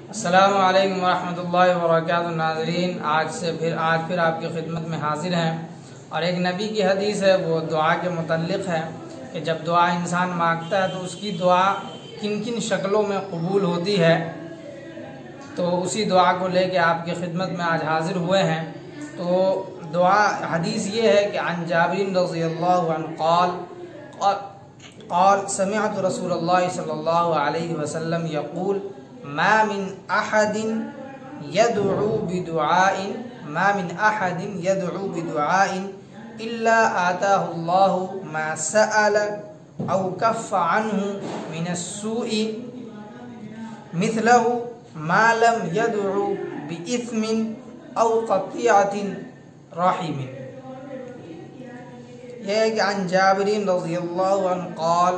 अस्सलामु अलैकुम वरहमतुल्लाहि वबरकातुहू। नाज़रीन, आज फिर आपकी खिदमत में हाजिर हैं और एक नबी की हदीस है, वो दुआ के मुतल्लिक़ है कि जब दुआ इंसान मांगता है तो उसकी दुआ किन किन शक्लों में कबूल होती है। तो उसी दुआ को लेके आपकी खिदमत में आज हाजिर हुए हैं। तो दुआ हदीस ये है कि अन जाबिर रज़ियल्लाहु अन्हु क़ाल समिअतु रसूलल्लाह सल्लल्लाहु अलैहि वसल्लम यक़ूल मा मिन अहदिन यदउ बिदुआइन इल्ला आताहुल्लाहु मा सअल औ कफ़्फ़ अन्हु मिनस्सूइ मिथलहु मा लम यदउ बिइस्मिन औ क़तिअतिन रहिमिन। यह है कि अन जाबिरिन रज़ियल्लाहु अन्हु क़ाल,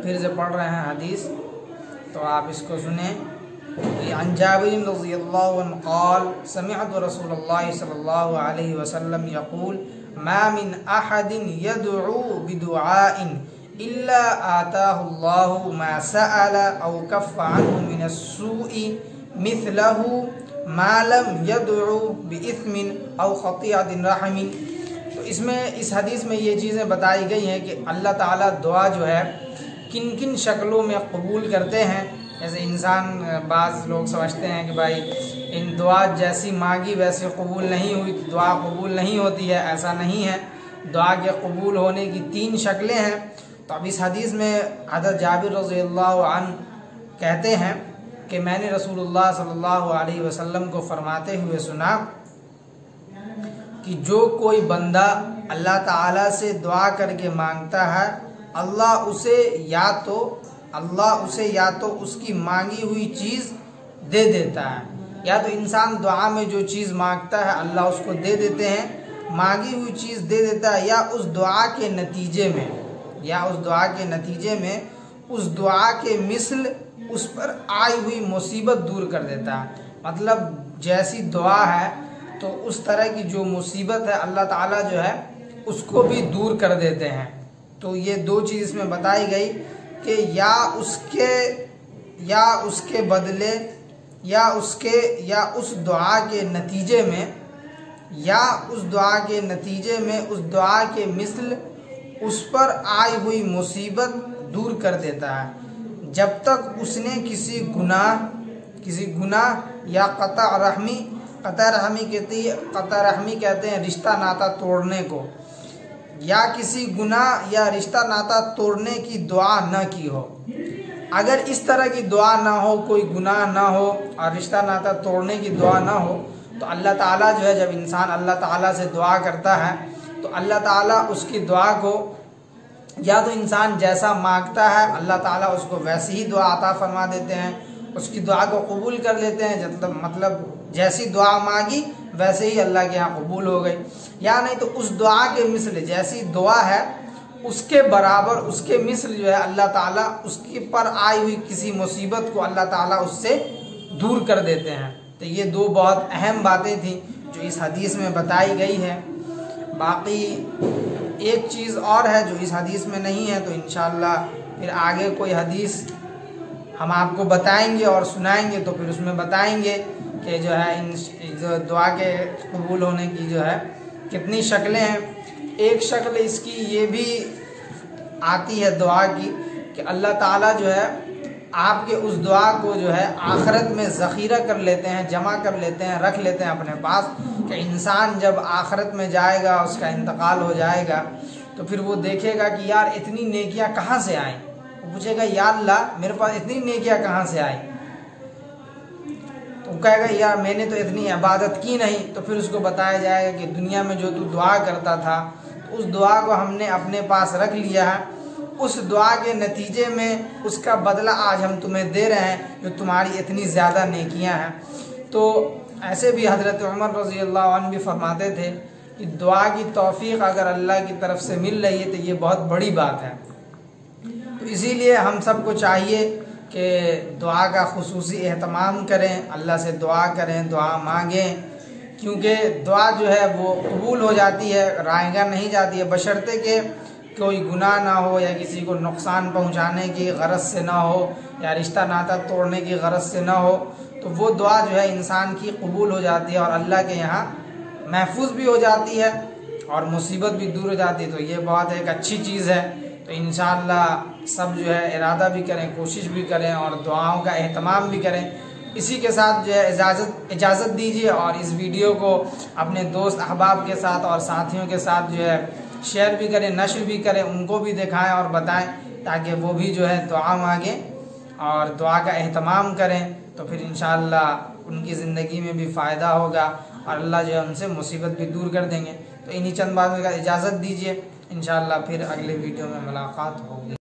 फिर से पढ़ रहे हैं हदीस तो आप इसको सुने। अन जाबिरिन रज़ियल्लाहु अन्हु क़ाल समिअतु रसूलल्लाह सल्लल्लाहु अलैहि वसल्लम यक़ूल मा मिन अहदिन यदउ बिदुआइन इल्ला आताहुल्लाहु मा सअल औ कफ़्फ़ अन्हु मिनस्सूइ मिथलहु मा लम यदउ बिइस्मिन औ ख़तिअतिन रहिमिन। तो इसमें इस हदीस में ये चीज़ें बताई गई हैं कि अल्लाह ताला दुआ जो है किन किन शक्लों में कबूल करते हैं। जैसे इंसान, बाज़ लोग समझते हैं कि भाई इन दुआ जैसी मांगी वैसे कबूल नहीं हुई तो दुआ कबूल नहीं होती है। ऐसा नहीं है, दुआ के कबूल होने की 3 शक्लें हैं। तो अब इस हदीस में हज़रत जाबिर रज़ियल्लाहु अन्हु कहते हैं कि मैंने रसूलुल्लाह सल्लल्लाहु अलैहि वसल्लम को फरमाते हुए सुना कि जो कोई बंदा अल्लाह ताला से दुआ करके मांगता है, अल्लाह उसे या तो उसकी मांगी हुई चीज़ दे देता है, या तो इंसान दुआ में जो चीज़ मांगता है अल्लाह उसको दे देते हैं, मांगी हुई चीज़ दे देता है, या उस दुआ के नतीजे में उस दुआ के मिसल उस पर आई हुई मुसीबत दूर कर देता है। मतलब जैसी दुआ है तो उस तरह की जो मुसीबत है अल्लाह ताला जो है उसको भी दूर कर देते हैं। तो ये 2 चीज़ इसमें बताई गई कि या उसके बदले या उस दुआ के नतीजे में उस दुआ के मिसल उस पर आई हुई मुसीबत दूर कर देता है, जब तक उसने किसी गुनाह या कता रहमी कहते हैं रिश्ता नाता तोड़ने को, या किसी गुनाह या रिश्ता नाता तोड़ने की दुआ न की हो। अगर इस तरह की दुआ ना हो, कोई गुनाह ना हो और रिश्ता नाता तोड़ने की दुआ ना हो, तो अल्लाह ताला जो है, जब इंसान अल्लाह ताला से दुआ करता है तो अल्लाह ताला उसकी दुआ को, या तो इंसान जैसा मांगता है अल्लाह ताला उसको वैसी ही दुआ अता फरमा देते हैं, उसकी दुआ को कबूल कर लेते हैं। मतलब जैसी दुआ मांगी वैसे ही अल्लाह के यहाँ कबूल हो गई। या नहीं तो उस दुआ के मिसल, जैसी दुआ है उसके बराबर, उसके मिसल जो है अल्लाह ताला उसके पर आई हुई किसी मुसीबत को अल्लाह ताला उससे दूर कर देते हैं। तो ये 2 बहुत अहम बातें थी जो इस हदीस में बताई गई है। बाकी एक चीज़ और है जो इस हदीस में नहीं है, तो इंशाअल्लाह फिर आगे कोई हदीस हम आपको बताएंगे और सुनाएंगे, तो फिर उसमें बताएंगे कि जो है इन दुआ के कबूल होने की जो है कितनी शक्लें हैं। एक शक्ल इसकी ये भी आती है दुआ की कि अल्लाह ताला जो है आपके उस दुआ को जो है आखिरत में ज़ख़ीरा कर लेते हैं, जमा कर लेते हैं, रख लेते हैं अपने पास, कि इंसान जब आखिरत में जाएगा, उसका इंतकाल हो जाएगा, तो फिर वो देखेगा कि यार इतनी नेकियां कहाँ से आईं। वो पूछेगा या अल्लाह मेरे पास इतनी नेकियां कहाँ से आई, तो कहेगा यार मैंने तो इतनी इबादत की नहीं। तो फिर उसको बताया जाएगा कि दुनिया में जो तू दुआ करता था तो उस दुआ को हमने अपने पास रख लिया है, उस दुआ के नतीजे में उसका बदला आज हम तुम्हें दे रहे हैं, जो तुम्हारी इतनी ज़्यादा नेकियां हैं। तो ऐसे भी हज़रत उमर रज़ियल्लाहु अन्हु भी फरमाते थे कि दुआ की तौफीक अगर अल्लाह की तरफ से मिल रही है तो ये बहुत बड़ी बात है। तो इसीलिए हम सबको चाहिए कि दुआ का खुसूसी एहतमाम करें, अल्लाह से दुआ करें, दुआ मांगें, क्योंकि दुआ जो है वो कबूल हो जाती है, रायगा नहीं जाती है, बशर्ते कि कोई गुनाह ना हो या किसी को नुकसान पहुंचाने की गरज से ना हो या रिश्ता नाता तोड़ने की गरज से ना हो, तो वो दुआ जो है इंसान की कबूल हो जाती है और अल्लाह के यहाँ महफूज भी हो जाती है और मुसीबत भी दूर हो जाती है। तो ये बहुत एक अच्छी चीज़ है। तो इंशाअल्लाह सब जो है इरादा भी करें, कोशिश भी करें और दुआओं का एहतमाम भी करें। इसी के साथ जो है इजाज़त दीजिए और इस वीडियो को अपने दोस्त अहबाब के साथ और साथियों के साथ जो है शेयर भी करें, नश्र भी करें, उनको भी दिखाएं और बताएं ताकि वो भी जो है दुआ मांगें और दुआ का एहतमाम करें। तो फिर इंशाअल्लाह उनकी ज़िंदगी में भी फ़ायदा होगा और अल्लाह जो है उनसे मुसीबत भी दूर कर देंगे। तो इन्हीं चंद बातों का इजाज़त दीजिए, इंशाअल्लाह फिर अगले वीडियो में मुलाकात होगी।